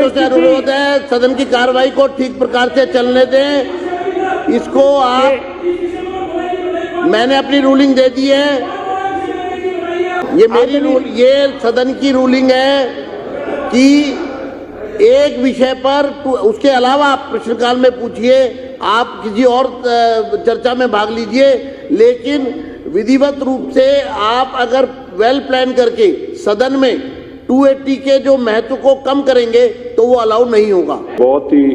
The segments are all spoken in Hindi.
मित्रों से अनुरोध है, सदन की कार्रवाई को ठीक प्रकार से चलने दें। इसको आप, मैंने अपनी रूलिंग दे दी है, ये मेरी ये सदन की रूलिंग है कि एक विषय पर, उसके अलावा आप प्रश्नकाल में पूछिए, आप किसी और चर्चा में भाग लीजिए, लेकिन विधिवत रूप से आप अगर वेल प्लान करके सदन में 280 के जो महत्व को कम करेंगे तो वो अलाउ नहीं होगा। बहुत ही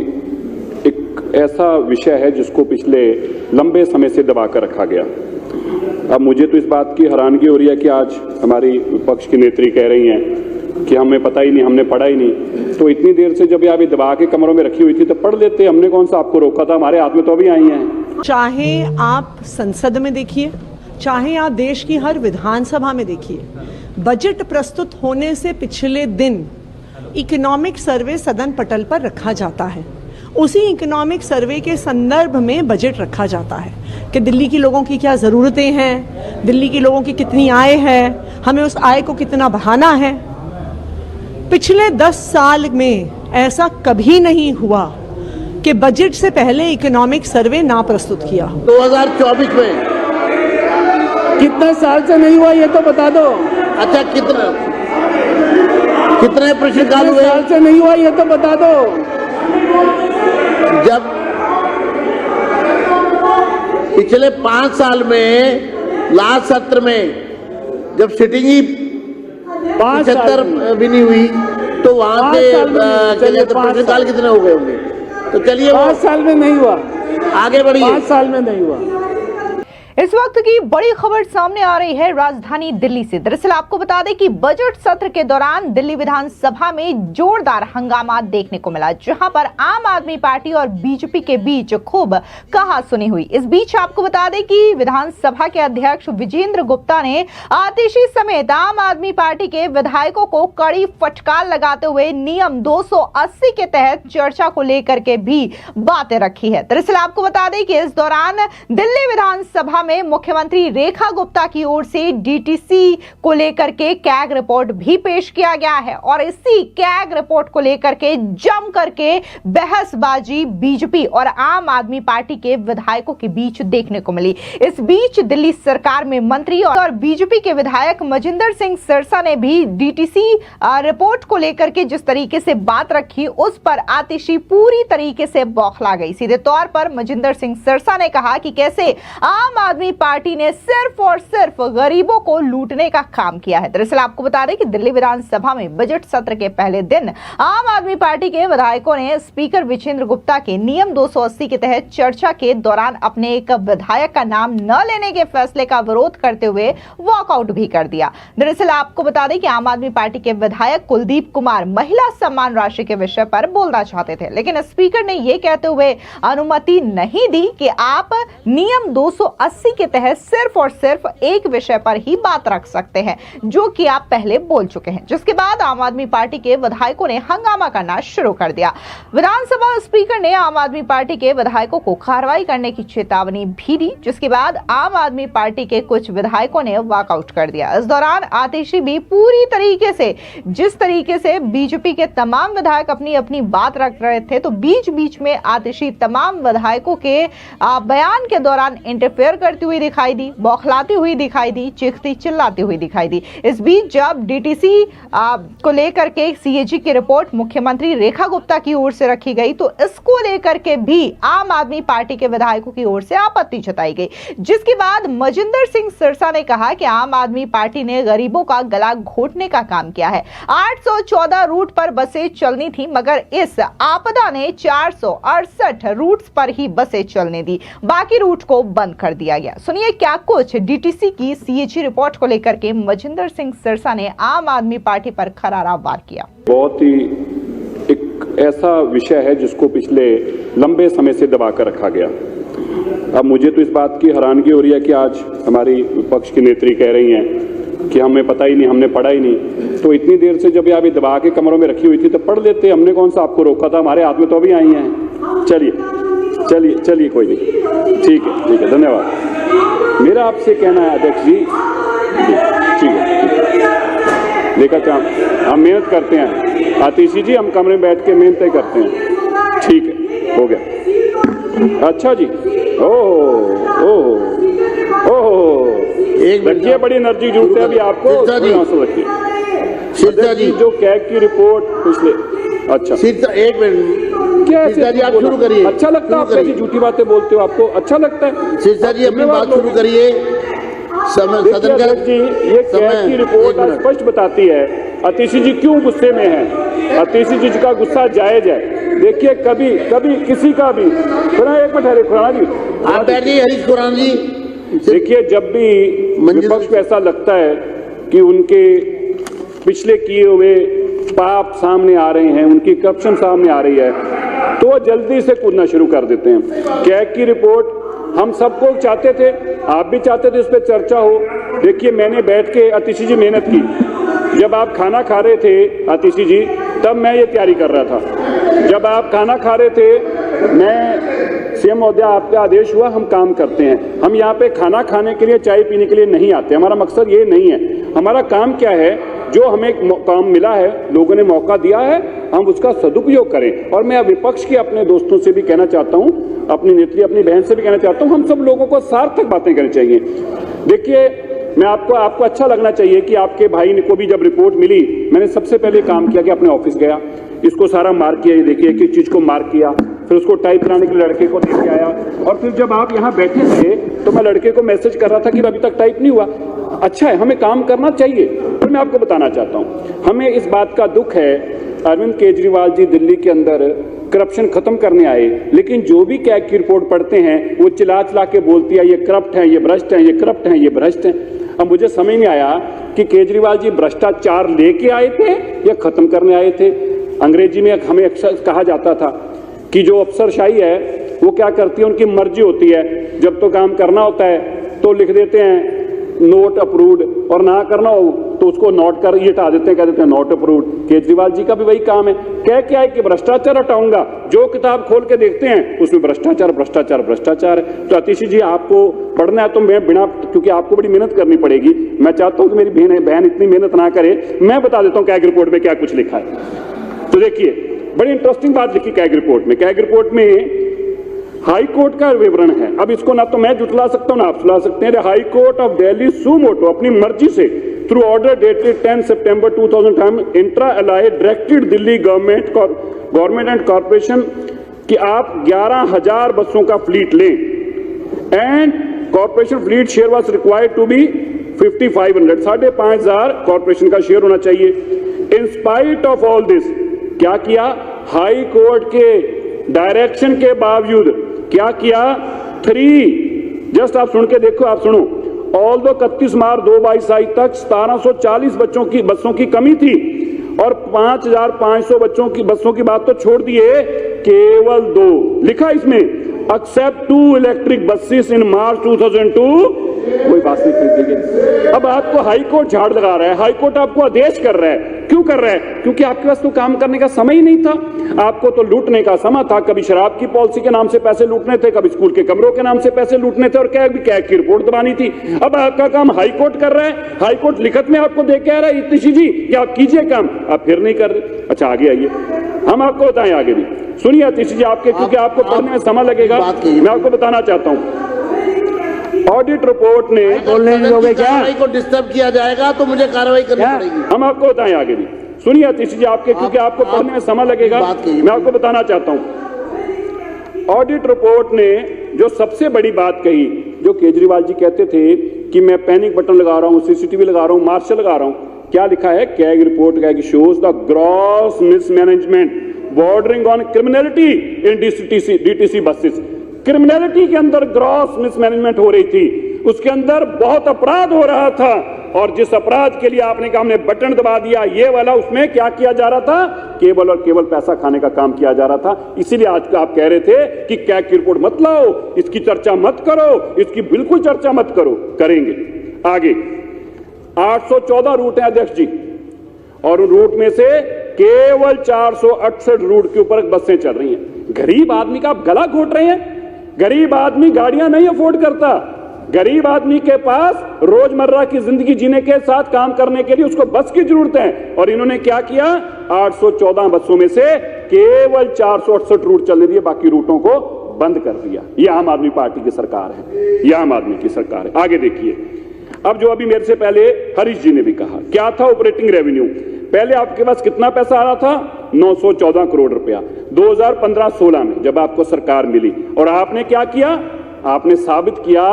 एक ऐसा विषय है जिसको पिछले लंबे समय से दबा कर रखा गया। अब मुझे तो इस बात की हैरानगी हो रही है कि आज हमारी विपक्ष की नेत्री कह रही हैं कि हमें पता ही नहीं, हमने पढ़ा ही नहीं। तो इतनी देर से जब आप ये दबा के कमरों में रखी हुई थी तो पढ़ लेते, हमने कौन सा आपको रोका था? हमारे हाथ में तो अभी आई हैं। चाहे आप संसद में देखिए, चाहे आप देश की हर विधानसभा में देखिए, बजट प्रस्तुत होने से पिछले दिन इकोनॉमिक सर्वे सदन पटल पर रखा जाता है। उसी इकोनॉमिक सर्वे के संदर्भ में बजट रखा जाता है कि दिल्ली के लोगों की क्या ज़रूरतें हैं, दिल्ली के लोगों की कितनी आय है, हमें उस आय को कितना बढ़ाना है। पिछले 10 साल में ऐसा कभी नहीं हुआ कि बजट से पहले इकोनॉमिक सर्वे ना प्रस्तुत किया हो। 2024 में कितने साल से नहीं हुआ ये तो बता दो। अच्छा, कितने प्रश्नकाल हुए? साल से नहीं हुआ ये तो बता दो। जब पिछले 5 साल में लास्ट सत्र में जब सिटिंग ही 75 भी नहीं हुई तो वहां से प्रश्नकाल कितने हो गए होंगे? तो चलिए, 5 साल में नहीं हुआ, आगे बढ़िए। 5 साल में नहीं हुआ। इस वक्त की बड़ी खबर सामने आ रही है राजधानी दिल्ली से। दरअसल आपको बता दें कि बजट सत्र के दौरान दिल्ली विधानसभा में जोरदार हंगामा देखने को मिला, जहां पर आम आदमी पार्टी और बीजेपी के बीच खूब कहासुनी हुई। इस बीच आपको बता दें कि विधानसभा के अध्यक्ष विजेंद्र गुप्ता ने आतिशी समेत आम आदमी पार्टी के विधायकों को कड़ी फटकार लगाते हुए नियम 280 के तहत चर्चा को लेकर के भी बातें रखी है। दरअसल आपको बता दें कि इस दौरान दिल्ली विधानसभा में मुख्यमंत्री रेखा गुप्ता की ओर से डीटीसी को लेकर के कैग रिपोर्ट भी पेश किया गया है और इसी कैग रिपोर्ट को लेकर के जम करके बहसबाजी बीजेपी और आम आदमी पार्टी के विधायकों के बीच देखने को मिली। इस बीच दिल्ली सरकार में मंत्री और बीजेपी के विधायक मजिंदर सिंह सिरसा ने भी डीटीसी रिपोर्ट को लेकर के जिस तरीके से बात रखी, उस पर आतिशी पूरी तरीके से बौखला गई। सीधे तौर पर मजिंदर सिंह सिरसा ने कहा कि कैसे आम आदमी पार्टी ने सिर्फ और सिर्फ गरीबों को लूटने का काम किया है। दरअसल आपको बता दें कि दिल्ली विधानसभा में बजट सत्र के पहले दिन आम आदमी पार्टी के विधायकों ने स्पीकर विजेंद्र गुप्ता के नियम 280 के तहत चर्चा के दौरान अपने एक विधायक का नाम न लेने के फैसले का विरोध करते हुए वॉकआउट भी कर दिया। दरअसल आपको बता दें कि आम आदमी पार्टी के विधायक कुलदीप कुमार महिला सम्मान राशि के विषय पर बोलना चाहते थे, लेकिन स्पीकर ने यह कहते हुए अनुमति नहीं दी कि आप नियम 280 के तहत सिर्फ और सिर्फ एक विषय पर ही बात रख सकते हैं, जो कि आप पहले बोल चुके हैं। जिसके बाद आम आदमी पार्टी के विधायकों ने हंगामा करना शुरू कर दिया। विधानसभा स्पीकर ने आम आदमी पार्टी के विधायकों को कार्रवाई करने की चेतावनी भी दी, जिसके बाद आम आदमी पार्टी के कुछ विधायकों ने वॉकआउट कर दिया। इस दौरान आतिशी भी पूरी तरीके से, जिस तरीके से बीजेपी के तमाम विधायक अपनी अपनी बात रख रहे थे, तो बीच बीच में आतिशी तमाम विधायकों के बयान के दौरान इंटरफेयर करती हुई दिखाई दी, बौखलाती हुई दिखाई दी, चीखती चिल्लाती हुई दिखाई दी। इस बीच जब डीटीसी को लेकर के सीएजी की रिपोर्ट मुख्यमंत्री रेखा गुप्ता की ओर से रखी गई, तो इसको लेकर के भी आम आदमी पार्टी के विधायकों की ओर से आपत्ति जताई गई, जिसके बाद मजिंदर सिंह सिरसा ने कहा कि आम आदमी पार्टी ने गरीबों का गला घोटने का काम किया है। 814 रूट पर बसें चलनी थी, मगर इस आपदा ने 468 रूट्स पर ही बसें चलने दी, बाकी रूट को बंद कर दिया गया। सुनिए क्या कुछ डीटीसी की सीएजी रिपोर्ट को लेकर के मजिंदर सिंह सिरसा ने आम आदमी पार्टी पर करारा वार किया। बहुत ही एक ऐसा विषय है जिसको पिछले लंबे समय से दबा कर रखा गया। अब मुझे तो इस बात की हैरानगी हो रही है कि आज हमारी विपक्ष की नेत्री कह रही हैं कि हमें पता ही नहीं, हमने पढ़ा ही नहीं। तो इतनी देर से जब आप दबा के कमरों में रखी हुई थी तो पढ़ लेते, हमने कौन सा आपको रोका था? हमारे हाथ में तो अभी आई हैं। चलिए कोई नहीं, ठीक है, धन्यवाद। मेरा आपसे कहना है अध्यक्ष जी, ठीक है। लेकर हम मेहनत करते हैं। आतिशी जी, हम कमरे में बैठ के मेहनत करते हैं। ठीक है, हो गया। अच्छा जी, एक रखिए, बड़ी एनर्जी जुड़ते है अभी आपको। रखिए सिरसा जी, जो कैग की रिपोर्ट पिछले, अच्छा सिरसा, एक मिनट, क्या सिरसा जी आप शुरू करिए। अच्छा लगता है आपको ऐसी झूठी बातें बोलते हो? आपको अच्छा लगता है? सिरसा जी अपनी बात शुरू करिए। सदन का जी, ये कैग की रिपोर्ट आज स्पष्ट बताती है आतिशी जी क्यों गुस्से में है। आतिशी जी का गुस्सा जायज है। देखिए, कभी कभी किसी का भी, एक मिनट है खुराना जी, आप बैठिए। हरीश खुराना जी, देखिए, जब भी विपक्ष को ऐसा लगता है कि उनके पिछले किए हुए पाप सामने आ रहे हैं, उनकी करप्शन सामने आ रही है, तो वो जल्दी से कूदना शुरू कर देते हैं। कैग की रिपोर्ट हम सबको चाहते थे, आप भी चाहते थे उस पर चर्चा हो। देखिए, मैंने बैठ के, आतिशी जी मेहनत की। जब आप खाना खा रहे थे आतिशी जी, तब मैं ये तैयारी कर रहा था। जब आप खाना खा रहे थे, मैं सीएम महोदय आपका आदेश हुआ, हम काम करते हैं। हम यहाँ पे खाना खाने के लिए, चाय पीने के लिए नहीं आते। हमारा मकसद ये नहीं है। हमारा काम क्या है, जो हमें काम मिला है, लोगों ने मौका दिया है, हम उसका सदुपयोग करें। और मैं विपक्ष के अपने दोस्तों से भी कहना चाहता हूं, अपनी नेत्री, अपनी बहन से भी कहना चाहता हूं, हम सब लोगों को सार्थक बातें करनी चाहिए। देखिए, मैं आपको अच्छा लगना चाहिए कि आपके भाई को भी जब रिपोर्ट मिली, मैंने सबसे पहले काम किया कि अपने ऑफिस गया, इसको सारा मार्क किया। ये देखिए, किस चीज को मार्क किया, फिर उसको टाइप कराने के लिए लड़के को लेके आया। और फिर जब आप यहाँ बैठे थे तो मैं लड़के को मैसेज कर रहा था कि अभी तक टाइप नहीं हुआ। अच्छा है, हमें काम करना चाहिए। फिर मैं आपको बताना चाहता हूँ, हमें इस बात का दुख है, अरविंद केजरीवाल जी दिल्ली के अंदर करप्शन खत्म करने आए, लेकिन जो भी कैग की रिपोर्ट पढ़ते हैं वो चिल्ला चिल्ला के बोलती है ये करप्ट है, ये भ्रष्ट है, ये करप्ट है, ये भ्रष्ट है। अब मुझे समझ नहीं आया कि केजरीवाल जी भ्रष्टाचार लेके आए थे या खत्म करने आए थे। अंग्रेजी में हमें अक्सर कहा जाता था कि जो अफसरशाही है वो क्या करती है, उनकी मर्जी होती है। जब तो काम करना होता है तो लिख देते हैं नोट अप्रूव्ड, और ना करना हो तो उसको नोट कर ये हटा देते हैं, कह देते हैं नोट अप्रूव्ड। केजरीवाल जी का भी वही काम है। क्या है कि भ्रष्टाचार हटाऊंगा, जो किताब खोल के देखते हैं उसमें भ्रष्टाचार भ्रष्टाचार भ्रष्टाचार है। तो आतिशी जी, आपको पढ़ना है तो मैं बिना, क्योंकि आपको बड़ी मेहनत करनी पड़ेगी, मैं चाहता हूं कि मेरी बहन इतनी मेहनत ना करे। मैं बता देता हूं कैग रिपोर्ट में क्या कुछ लिखा है। तो देखिए, बड़ी इंटरेस्टिंग बात लिखी कैग रिपोर्ट में। कैग रिपोर्ट में हाई कोर्ट का विवरण है। अब इसको ना तो मैं जुटला सकता हूं ना आप सुला सकते हैं। High court of Delhi suo moto अपनी मर्जी से थ्रू ऑर्डर डेटेड 10 सितंबर 2010 inter alia directed Delhi government and corporation कि आप 11,000 बसों का फ्लीट लें, and corporation fleet share was required to be 5,500, 5,500 corporation का शेयर होना चाहिए। In spite of all this, क्या किया, हाई कोर्ट के डायरेक्शन के बावजूद क्या किया, 3 जस्ट आप सुन के देखो, आप सुनो। ऑल्दो 31 मार्च 2022 तक 1740 बसों की कमी थी और 5,500 बसों की बात तो छोड़ दिए, केवल 2 लिखा इसमें, एक्सेप्ट 2 इलेक्ट्रिक बसेस इन मार्च 2002, कोई बात नहीं खरीदेगी। अब आपको हाई कोर्ट झाड़ लगा रहा है, हाई कोर्ट आपको आदेश कर रहा है। क्यों कर रहा है? क्योंकि आपके पास तो काम करने का समय ही नहीं था। आपको तो लूटने का समय था। कभी शराब की पॉलिसी के नाम से पैसे लूटने थे, कभी स्कूल के कमरों के नाम से पैसे लूटने थे, और कैग की रिपोर्ट दबानी थी। अब आपका काम हाई कोर्ट कर रहा है। हाई कोर्ट लिखत में आपको दे के आ रहा है आतिशी जी कि आप कीजिए काम, आप फिर नहीं कर रहे। अच्छा, आगे आइए, हम आपको बताएं आगे नहीं। सुनिए आतिशी जी, क्योंकि आपको पढ़ने में समय लगेगा, मैं आपको बताना चाहता हूं। ऑडिट रिपोर्ट ने बोलने नहीं दोगे क्या? को डिस्टर्ब किया जाएगा तो मुझे कार्रवाई करनी पड़ेगी। हम आपको बताएं आगे नहीं। सुनिए आतिशी जी, क्योंकि आपको पढ़ने में समय लगेगा, मैं आपको बताना चाहता हूं। ऑडिट रिपोर्ट ने जो सबसे बड़ी बात कही, जो केजरीवाल जी कहते थे कि मैं पैनिक बटन लगा रहा हूं, सीसीटीवी लगा रहा हूं, मार्शल लगा रहा हूं, क्या लिखा है कैग रिपोर्ट का, shows the gross mismanagement bordering on criminality in DTC buses. Criminality के अंदर ग्रॉस मिसमैनेजमेंट हो रही थी, उसके अंदर बहुत अपराध हो रहा था, और जिस अपराध के लिए आपने कहा हमने बटन दबा दिया ये वाला, उसमें क्या किया जा रहा था, केवल और केवल पैसा खाने का काम किया जा रहा था। इसीलिए आज आप कह रहे थे कि कैग की रिपोर्ट मत लाओ, इसकी चर्चा मत करो, इसकी बिल्कुल चर्चा मत करो। करेंगे आगे। 814 रूट है अध्यक्ष जी, और उन रूट में से केवल 468 रूट के ऊपर बसें चल रही हैं। गरीब आदमी का आप गला घोट रहे हैं। गरीब आदमी गाड़ियां नहीं अफोर्ड करता, गरीब आदमी के पास रोजमर्रा की जिंदगी जीने के साथ काम करने के लिए उसको बस की जरूरत है, और इन्होंने क्या किया, 814 बसों में से केवल 468 रूट चलने दिए, बाकी रूटों को बंद कर दिया। ये आम आदमी पार्टी की सरकार है, ये आम आदमी की सरकार है। आगे देखिए, अब जो अभी मेरे से पहले हरीश जी ने भी कहा, क्या था ऑपरेटिंग रेवेन्यू, पहले आपके पास कितना पैसा आ रहा था, 914 करोड़ रुपया 2015-16 में जब आपको सरकार मिली, और आपने क्या किया, आपने साबित किया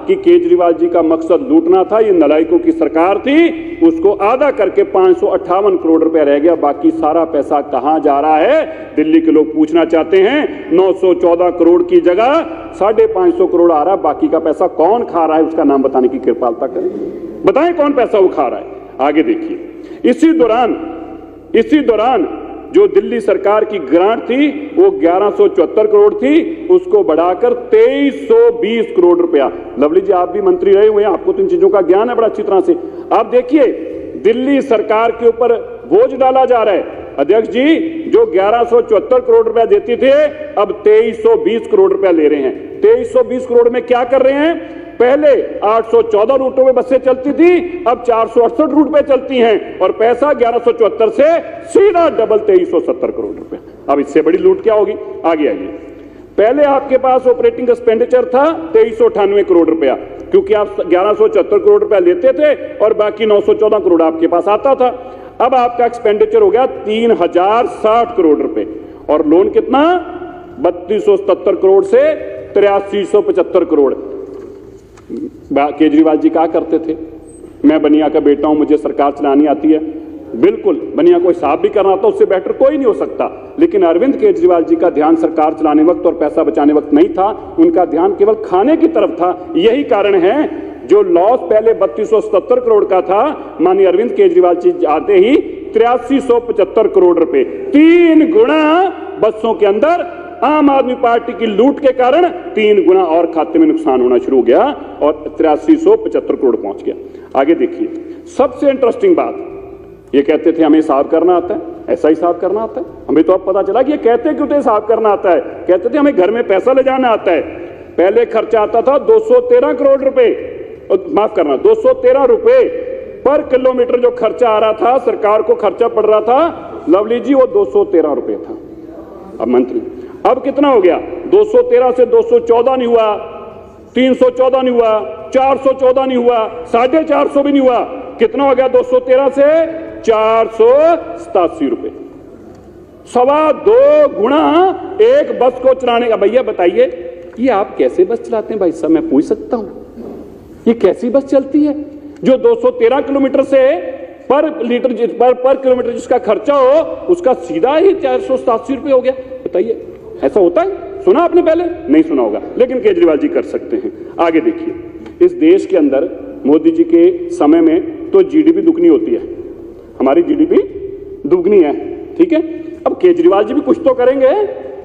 कि केजरीवाल जी का मकसद लूटना था, ये नलायकों की सरकार थी, उसको आधा करके 558 करोड़ रुपया रह गया, बाकी सारा पैसा कहां जा रहा है, दिल्ली के लोग पूछना चाहते हैं। 914 करोड़ की जगह 550 करोड़ आ रहा है, बाकी का पैसा कौन खा रहा है, उसका नाम बताने की कृपालता करें, बताएं कौन पैसा वो खा रहा है। आगे देखिए, इसी दौरान जो दिल्ली सरकार की ग्रांट थी वो 1174 करोड़ थी, उसको बढ़ाकर 2320 करोड़ रुपया। लवली जी आप भी मंत्री रहे हुए हैं, आपको तो इन चीजों का ज्ञान है बड़ा अच्छी तरह से। आप देखिए दिल्ली सरकार के ऊपर बोझ डाला जा रहा है। अध्यक्ष जी, जो 1174 करोड़ रुपया देती थे, अब 2320 करोड़ रुपया ले रहे हैं। 2320 करोड़ में क्या कर रहे हैं, पहले 814 रूटों में बसें चलती थी, अब 468 रूट पे चलती हैं, और पैसा 1174 से सीधा डबल 2370 करोड़ रुपए। अब इससे बड़ी लूट क्या होगी, आगे आइए। पहले आपके पास ऑपरेटिंग एक्सपेंडिचर था 2398 करोड़ रुपया, क्योंकि आप 1174 करोड़ रुपया लेते थे और बाकी 914 करोड़ आपके पास आता था। अब आपका एक्सपेंडिचर हो गया 3060 करोड़ रुपए, और लोन कितना, 3277 करोड़ से 8375 करोड़। केजरीवाल जी क्या करते थे, मैं बनिया का बेटा हूं, मुझे सरकार चलानी आती है, बिल्कुल बनिया को हिसाब भी करना था, उससे बेटर कोई नहीं हो सकता। लेकिन अरविंद केजरीवाल जी का ध्यान सरकार चलाने वक्त और पैसा बचाने वक्त नहीं था, उनका ध्यान केवल खाने की तरफ था। यही कारण है जो लॉस पहले 3277 करोड़ का था, माननीय अरविंद केजरीवाल जी आते ही 8375 करोड़ रुपए, 3 गुना बसों के अंदर आम आदमी पार्टी की लूट के कारण 3 गुना और खाते में नुकसान होना शुरू हो गया और 8375 करोड़ पहुंच गया। आगे देखिए, सबसे इंटरेस्टिंग बात, ये कहते थे हमें हिसाब करना आता है, ऐसा हिसाब करना आता है। हमें तो अब पता चला कि ये कहते क्यों थे हिसाब करना आता है, कहते थे हमें घर में पैसा ले जाना आता है। पहले खर्चा आता था 213 करोड़ रुपए, माफ करना 213 रुपए पर किलोमीटर जो खर्चा आ रहा था, सरकार को खर्चा पड़ रहा था, लवली जी वो 213 रुपए था। अब मंत्री, अब कितना हो गया, 213 से 214 नहीं हुआ, 314 नहीं हुआ, 414 नहीं हुआ, 450 भी नहीं हुआ, कितना हो गया, 213 से 487 रुपए, 2.25 गुना एक बस को चलाने का। भैया बताइए, ये आप कैसे बस चलाते हैं भाई साहब, मैं पूछ सकता हूं, ये कैसी बस चलती है जो 213 किलोमीटर से पर किलोमीटर जिसका खर्चा हो, उसका सीधा ही 487 रुपए हो गया। बताइए, ऐसा होता है? सुना आपने पहले? नहीं सुना होगा, लेकिन केजरीवाल जी कर सकते हैं। आगे देखिए, इस देश के अंदर मोदी जी के समय में तो जीडीपी दुगनी होती है, हमारी जीडीपी दुगनी है, ठीक है। अब केजरीवाल जी भी कुछ तो करेंगे,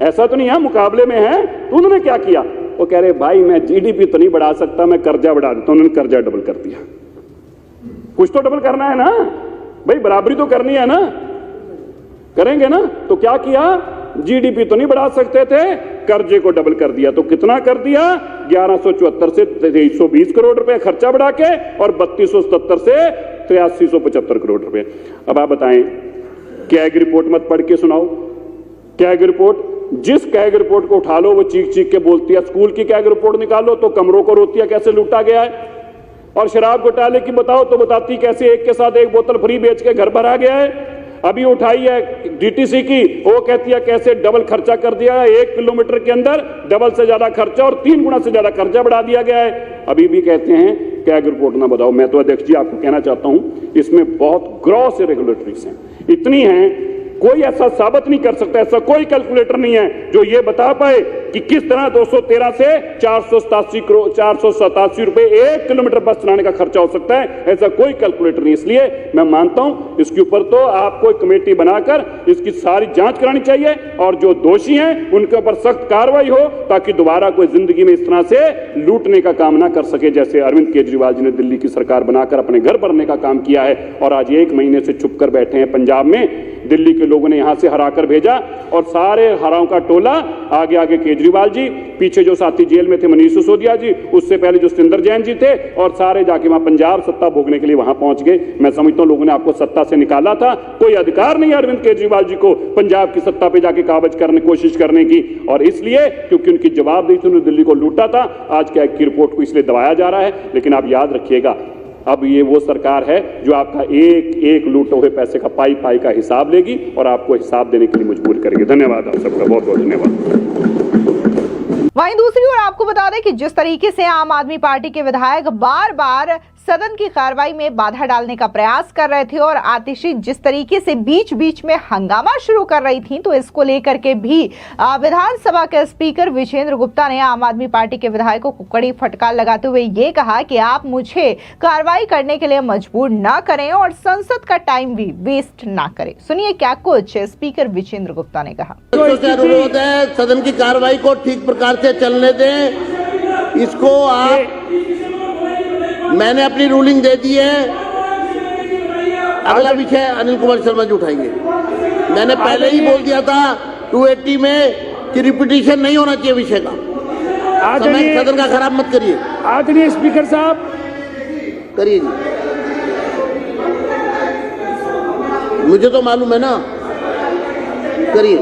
ऐसा तो नहीं है मुकाबले में है। तो उन्होंने क्या किया, वो कह रहे भाई मैं जीडीपी तो नहीं बढ़ा सकता, मैं कर्जा बढ़ा देता हूं। उन्होंने कर्जा डबल कर दिया। कुछ तो डबल करना है ना भाई, बराबरी तो करनी है ना, करेंगे ना। तो क्या किया, जीडीपी तो नहीं बढ़ा सकते थे, कर्जे को डबल कर दिया। तो कितना कर दिया, 1174 से 2320 करोड़ रुपए खर्चा बढ़ा के, और 3277 से 8375 करोड़ रुपए। अब आप बताएं, कैग रिपोर्ट मत पढ़ के सुनाओ। कैग रिपोर्ट, जिस कैग रिपोर्ट को उठा लो वो चीख चीख के बोलती है। स्कूल की कैग रिपोर्ट निकालो तो कमरों को रोती है कैसे लूटा गया है, और शराब घोटाले की बताओ तो बताती कैसे एक के साथ एक बोतल फ्री बेच के घर भरा गया है। अभी उठाई है डीटीसी की, वो कहती है कैसे डबल खर्चा कर दिया है, 1 किलोमीटर के अंदर डबल से ज्यादा खर्चा और 3 गुना से ज्यादा खर्चा बढ़ा दिया गया है। अभी भी कहते हैं कैग रिपोर्ट ना बताओ। मैं तो अध्यक्ष जी आपको कहना चाहता हूं, इसमें बहुत ग्रॉस इरेगुलेटरीज हैं, इतनी हैं कोई ऐसा साबित नहीं कर सकता, ऐसा कोई कैलकुलेटर नहीं है जो ये बता पाए कि किस तरह 213 से 487 रुपए 1 किलोमीटर बस चलाने का खर्चा हो सकता है। ऐसा कोई कैलकुलेटर नहीं। इसलिए मैं मानता हूं इसके ऊपर तो आपको एक कमेटी बनाकर इसकी सारी जांच करानी चाहिए, और जो दोषी हैं उनके ऊपर सख्त कार्रवाई हो, ताकि दोबारा कोई जिंदगी में इस तरह से लूटने का काम ना कर सके, जैसे अरविंद केजरीवाल जी ने दिल्ली की सरकार बनाकर अपने घर भरने का काम किया है। और आज 1 महीने से छुप कर बैठे हैं पंजाब में, दिल्ली के लोगों ने यहां से हराकर भेजा, और सारे हराओं का टोला आगे आगे केजरीवाल जी, पीछे जो साथी जेल में थे मनीष सिसोदिया जी, उससे पहले जो सतिंदर जैन जी थे, और सारे जाके वहां पंजाब सत्ता भोगने के लिए वहां पहुंच गए। मैं समझता हूं लोगों ने आपको सत्ता से निकाला था, कोई अधिकार नहीं अरविंद केजरीवाल जी को पंजाब की सत्ता पे जाके काबज करने कोशिश करने की, और इसलिए क्योंकि उनकी जवाबदेही थी, उन्होंने दिल्ली को लूटा था। आज कैग की रिपोर्ट को इसलिए दबाया जा रहा है, लेकिन आप याद रखिएगा अब ये वो सरकार है जो आपका एक एक लूटे हुए पैसे का पाई पाई का हिसाब लेगी और आपको हिसाब देने के लिए मजबूर करेगी। धन्यवाद आप सबका, बहुत बहुत धन्यवाद। वहीं दूसरी ओर आपको बता दें कि जिस तरीके से आम आदमी पार्टी के विधायक बार बार सदन की कार्रवाई में बाधा डालने का प्रयास कर रहे थे और आतिशी जिस तरीके से बीच बीच में हंगामा शुरू कर रही थी, तो इसको लेकर के भी विधानसभा के स्पीकर विजेंद्र गुप्ता ने आम आदमी पार्टी के विधायकों को कड़ी फटकार लगाते हुए ये कहा कि आप मुझे कार्रवाई करने के लिए मजबूर ना करें और संसद का टाइम भी वेस्ट ना करें। सुनिए क्या कुछ स्पीकर विजेंद्र गुप्ता ने कहा। अनुरोध है सदन की कार्रवाई को ठीक प्रकार से चलने दें। इसको आप, मैंने अपनी रूलिंग दे दी है। अगला विषय अनिल कुमार शर्मा जी उठाएंगे। मैंने पहले ही बोल दिया था 280 में कि रिपीटिशन नहीं होना चाहिए विषय का। समय सदन का खराब मत करिए। आदरणीय स्पीकर साहब, करिए जी, मुझे तो मालूम है ना, करिए।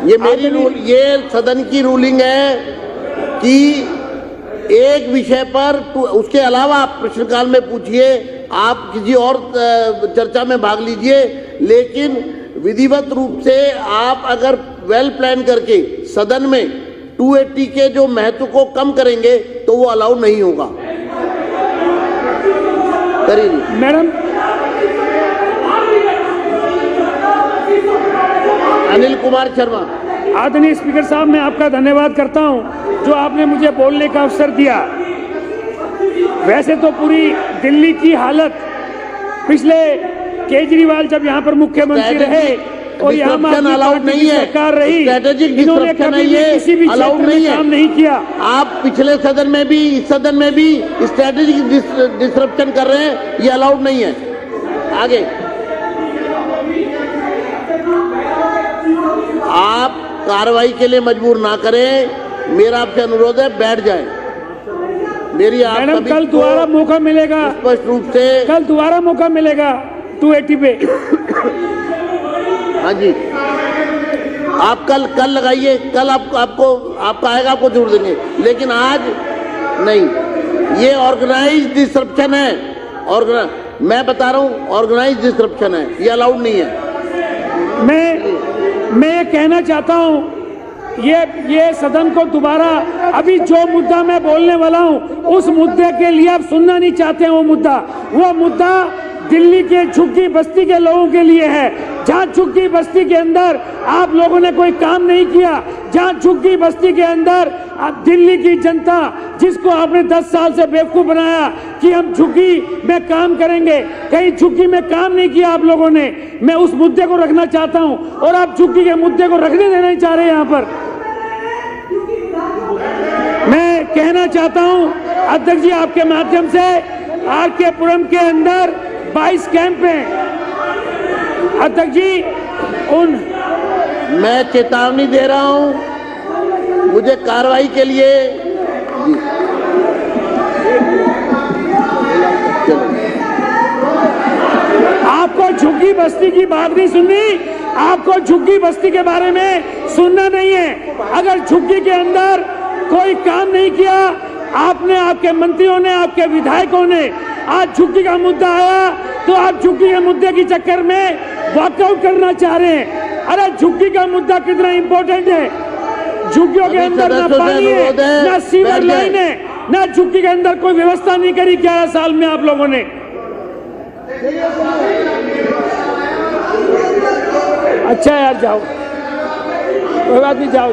ये मेरी ये सदन की रूलिंग है कि एक विषय पर, उसके अलावा आप प्रश्नकाल में पूछिए, आप किसी और चर्चा में भाग लीजिए, लेकिन विधिवत रूप से आप अगर वेल प्लान करके सदन में 280 के जो महत्व को कम करेंगे तो वो अलाउ नहीं होगा। करिए मैडम। अनिल कुमार शर्मा। आदरणीय स्पीकर साहब, मैं आपका धन्यवाद करता हूं जो आपने मुझे बोलने का अवसर दिया। वैसे तो पूरी दिल्ली की हालत पिछले केजरीवाल जब यहाँ पर मुख्यमंत्री रहे और यहाँ की सरकार रही, इन्होंने कभी किसी भी क्षेत्र में काम नहीं किया। आप पिछले सदन में भी, इस सदन में भी स्ट्रेटेजिक डिसरप्शन कर रहे हैं, ये अलाउड नहीं है। आगे आप कार्रवाई के लिए मजबूर ना करें। मेरा आपसे अनुरोध है, बैठ जाएं। मेरी आप मैडम, कल दोबारा मौका मिलेगा, स्पष्ट रूप से कल दोबारा मौका मिलेगा 280 पे। हाँ जी, आप कल लगाइए, कल आपका आएगा, आपको जरूर देंगे, लेकिन आज नहीं। ये ऑर्गेनाइज डिसरप्शन है। मैं बता रहा हूँ, ऑर्गेनाइज डिसरप्शन है, ये अलाउड नहीं है। मैं ये कहना चाहता हूं, ये सदन को दोबारा, अभी जो मुद्दा मैं बोलने वाला हूं उस मुद्दे के लिए आप सुनना नहीं चाहते हैं। वो मुद्दा दिल्ली के झुग्गी बस्ती के लोगों के लिए है, जहां झुग्गी बस्ती के अंदर आप लोगों ने कोई काम नहीं किया, जहां झुग्गी बस्ती के अंदर दिल्ली की जनता, जिसको आपने 10 साल से बेवकूफ बनाया कि हम झुग्गी में काम करेंगे, कहीं झुग्गी में काम नहीं किया आप लोगों ने। मैं उस मुद्दे को रखना चाहता हूं और आप झुग्गी के मुद्दे को रखने देना नहीं चाह रहे। यहाँ पर मैं कहना चाहता हूं अध्यक्ष जी, आपके माध्यम से आर.के. पुरम के अंदर 22 कैंप हैं। अध्यक्ष जी, मैं चेतावनी दे रहा हूं, मुझे कार्रवाई के लिए आपको झुग्गी बस्ती की बात नहीं सुननी, आपको झुग्गी बस्ती के बारे में सुनना नहीं है। अगर झुग्गी के अंदर कोई काम नहीं किया आपने, आपके मंत्रियों ने, आपके विधायकों ने, आज झुग्गी का मुद्दा आया तो आप झुग्गी के मुद्दे के चक्कर में वॉकआउट करना चाह रहे हैं। अरे झुग्गी का मुद्दा कितना इंपॉर्टेंट है। झुग्गियों के अंदर ना पानी है, ना सीवर लाइन है, ना झुग्गी के अंदर कोई व्यवस्था नहीं करी 11 साल में आप लोगों ने। अच्छा यार, जाओ, कोई बात नहीं, जाओ।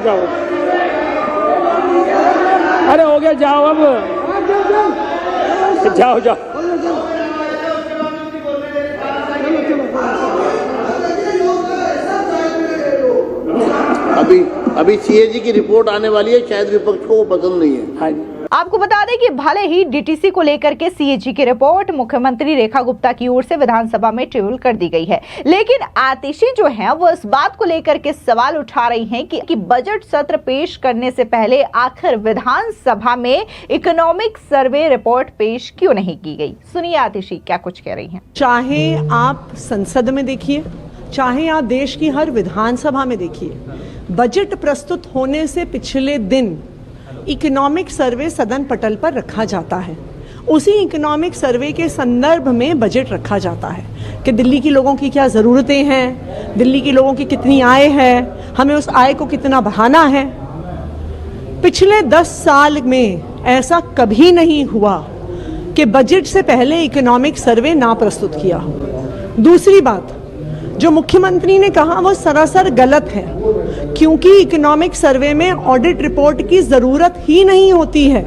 अरे हो गया, जाओ अब, जाओ। अभी सीएजी की रिपोर्ट आने वाली है, शायद विपक्ष को वो पसंद नहीं है। हाँ। आपको बता दें कि भले ही डीटीसी को लेकर के सीएजी की रिपोर्ट मुख्यमंत्री रेखा गुप्ता की ओर से विधानसभा में टेबल कर दी गई है, लेकिन आतिशी जो है वो इस बात को लेकर के सवाल उठा रही हैं कि बजट सत्र पेश करने से पहले आखिर विधानसभा में इकोनॉमिक सर्वे रिपोर्ट पेश क्यों नहीं की गई। सुनिए आतिशी क्या कुछ कह रही हैं। चाहे आप संसद में देखिए, चाहे आप देश की हर विधानसभा में देखिए, बजट प्रस्तुत होने से पिछले दिन इकोनॉमिक सर्वे सदन पटल पर रखा जाता है। उसी इकोनॉमिक सर्वे के संदर्भ में बजट रखा जाता है कि दिल्ली के लोगों की क्या ज़रूरतें हैं, दिल्ली के लोगों की कितनी आय है, हमें उस आय को कितना बढ़ाना है। पिछले 10 साल में ऐसा कभी नहीं हुआ कि बजट से पहले इकोनॉमिक सर्वे ना प्रस्तुत किया हो। दूसरी बात, जो मुख्यमंत्री ने कहा वो सरासर गलत है, क्योंकि इकोनॉमिक सर्वे में ऑडिट रिपोर्ट की जरूरत ही नहीं होती है।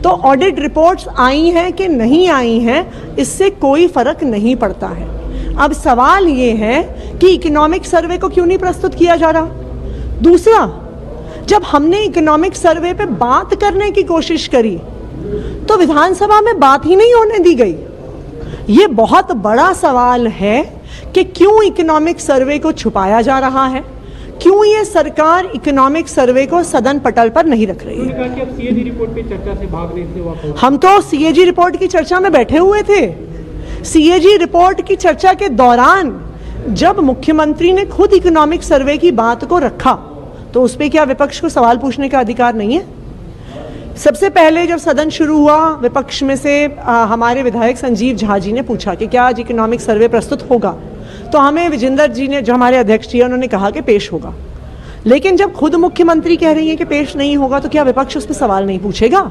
तो ऑडिट रिपोर्ट्स आई हैं कि नहीं आई हैं, इससे कोई फर्क नहीं पड़ता है। अब सवाल ये है कि इकोनॉमिक सर्वे को क्यों नहीं प्रस्तुत किया जा रहा। दूसरा, जब हमने इकोनॉमिक सर्वे पे बात करने की कोशिश करी तो विधानसभा में बात ही नहीं होने दी गई। ये बहुत बड़ा सवाल है कि क्यों इकोनॉमिक सर्वे को छुपाया जा रहा है, क्यों ये सरकार इकोनॉमिक सर्वे को सदन पटल पर नहीं रख रही है। कि अब सीएजी रिपोर्ट पे चर्चा से भाग रहे थे वापस। हम तो सीएजी रिपोर्ट की चर्चा में बैठे हुए थे। सीएजी रिपोर्ट की चर्चा के दौरान जब मुख्यमंत्री ने खुद इकोनॉमिक सर्वे की बात को रखा तो उस पर क्या विपक्ष को सवाल पूछने का अधिकार नहीं है। सबसे पहले जब सदन शुरू हुआ, विपक्ष में से हमारे विधायक संजीव झा जी ने पूछा कि क्या आज इकोनॉमिक सर्वे प्रस्तुत होगा, तो हमें विजेंद्र जी ने, जो हमारे अध्यक्ष जी हैं, उन्होंने कहा कि पेश होगा। लेकिन जब खुद मुख्यमंत्री कह रही है कि पेश नहीं होगा तो क्या विपक्ष उस पर सवाल नहीं पूछेगा।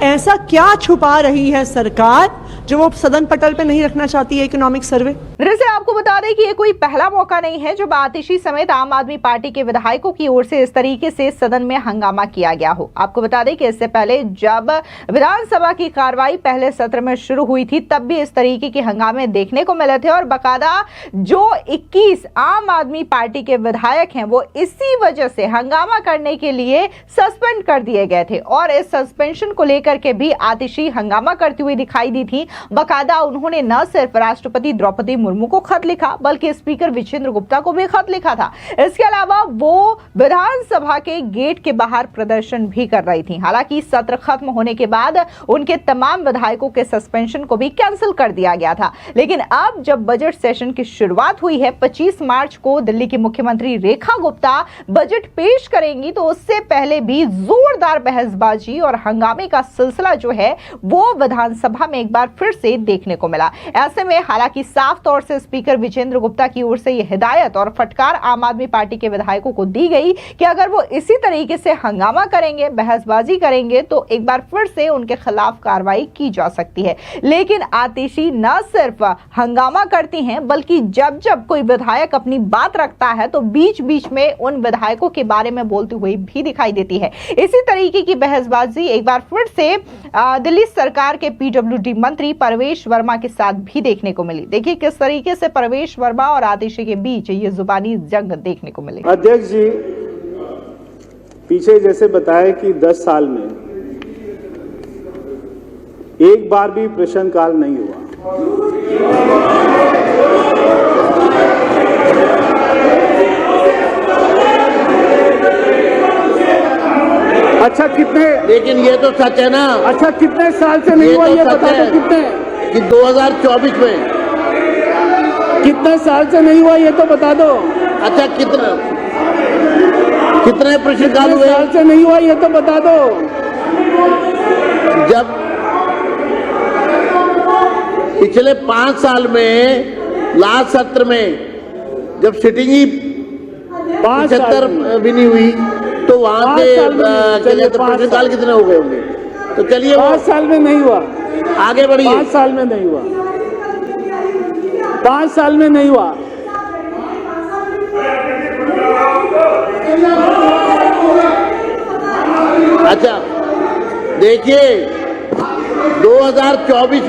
ऐसा क्या छुपा रही है सरकार जो वो सदन पटल पे नहीं रखना चाहती है इकोनॉमिक सर्वे। दरअसल आपको बता दें कि ये कोई पहला मौका नहीं है जब आतिशी समेत आम आदमी पार्टी के विधायकों की ओर से इस तरीके से सदन में हंगामा किया गया हो। आपको बता दें कि इससे पहले जब विधानसभा की कार्रवाई पहले सत्र में शुरू हुई थी तब भी इस तरीके के हंगामे देखने को मिले थे और बाकायदा जो 21 आम आदमी पार्टी के विधायक हैं वो इसी वजह से हंगामा करने के लिए सस्पेंड कर दिए गए थे और इस सस्पेंशन को लेकर के भी आतिशी हंगामा करती हुई दिखाई दी थी। बाकायदा उन्होंने न सिर्फ राष्ट्रपति द्रौपदी मुर्मू को खत लिखा बल्कि स्पीकर विजेंद्र गुप्ता को भी खत लिखा था। इसके अलावा वो विधानसभा के गेट के बाहर प्रदर्शन भी कर रही थी। हालांकि सत्र खत्म होने के बाद उनके तमाम विधायकों के सस्पेंशन को भी कैंसिल कर दिया गया था। लेकिन अब जब बजट सेशन की शुरुआत हुई है 25 मार्च को दिल्ली की मुख्यमंत्री रेखा गुप्ता बजट पेश करेंगी, तो उससे पहले भी जोरदार बहसबाजी और हंगामे का सिलसिला जो है वो विधानसभा में एक बार फिर से देखने को मिला। ऐसे में हालांकि साफ तौर से स्पीकर विजेंद्र गुप्ता की ओर से यह हिदायत और फटकार आम आदमी पार्टी के विधायकों को दी गई कि अगर वो इसी तरीके से हंगामा करेंगे, बहसबाजी करेंगे तो एक बार फिर से उनके खिलाफ कार्रवाई की जा सकती है। लेकिन आतिशी न सिर्फ हंगामा करती हैं बल्कि जब जब कोई विधायक अपनी बात रखता है तो बीच बीच में उन विधायकों के बारे में बोलती हुई भी दिखाई देती है। इसी तरीके की बहसबाजी एक बार फिर से दिल्ली सरकार के पीडब्ल्यूडी मंत्री परवेश वर्मा के साथ भी देखने को मिली। देखिए किस तरीके से परवेश वर्मा और आतिशी के बीच ये जुबानी जंग देखने को मिली। अध्यक्ष जी, पीछे जैसे बताया कि 10 साल में एक बार भी प्रश्नकाल नहीं हुआ। अच्छा कितने, लेकिन ये तो सच है ना। अच्छा कितने साल से नहीं हुआ ये बता दो। कितने कि 2024 में कितने साल से नहीं हुआ ये तो बता दो। अच्छा कितने प्रश्नकाल हुए? साल से नहीं हुआ ये तो बता दो। जब पिछले 5 साल में लास्ट सत्र में जब सिटिंग ही 75 भी नहीं हुई तो वहां से प्रश्नकाल कितने हो गए होंगे। तो चलिए 5 साल में नहीं हुआ, आगे बढ़िए। 5 साल में नहीं हुआ, 5 साल में नहीं हुआ। अच्छा देखिए 2024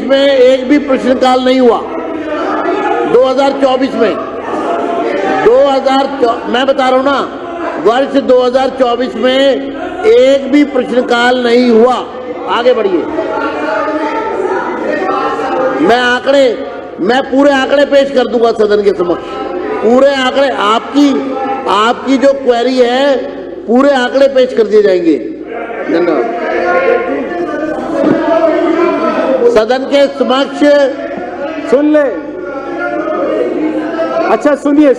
में एक भी प्रश्नकाल नहीं हुआ। 2024 में मैं बता रहा हूं ना, वर्ष 2024 में एक भी प्रश्नकाल नहीं हुआ। आगे बढ़िए। मैं पूरे आंकड़े पेश कर दूंगा सदन के समक्ष। पूरे आंकड़े आपकी जो क्वेरी है, पूरे आंकड़े पेश कर दिए जाएंगे। धन्यवाद। सदन के समक्ष सुन ले। अच्छा सुनिए।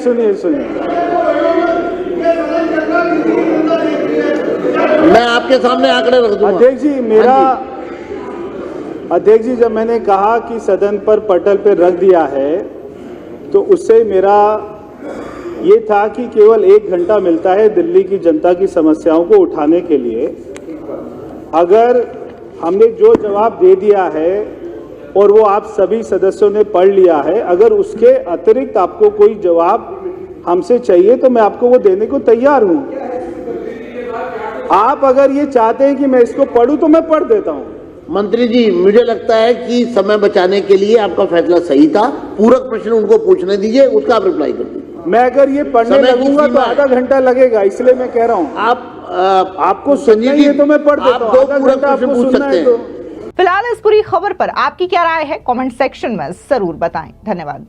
मैं आपके सामने आंकड़े रख दूंगा। अध्यक्ष जी, जब मैंने कहा कि सदन पर पटल पे रख दिया है, तो उससे मेरा ये था कि केवल 1 घंटा मिलता है दिल्ली की जनता की समस्याओं को उठाने के लिए। अगर हमने जो जवाब दे दिया है और वो आप सभी सदस्यों ने पढ़ लिया है, अगर उसके अतिरिक्त आपको कोई जवाब हमसे चाहिए तो मैं आपको वो देने को तैयार हूं। आप अगर ये चाहते हैं कि मैं इसको पढ़ूं तो मैं पढ़ देता हूं। मंत्री जी, मुझे लगता है कि समय बचाने के लिए आपका फैसला सही था। पूरक प्रश्न उनको पूछने दीजिए, उसका आप रिप्लाई कर दीजिए। मैं अगर ये पढ़ने लगूंगा तो आधा घंटा लगेगा, इसलिए मैं कह रहा हूं। आपको सुनना ही है तो मैं पढ़ देता हूं। आधा घंटा आपको सुनना है तो। फिलहाल इस पूरी खबर पर आपकी क्या राय है, कमेंट सेक्शन में जरूर बताएं। धन्यवाद।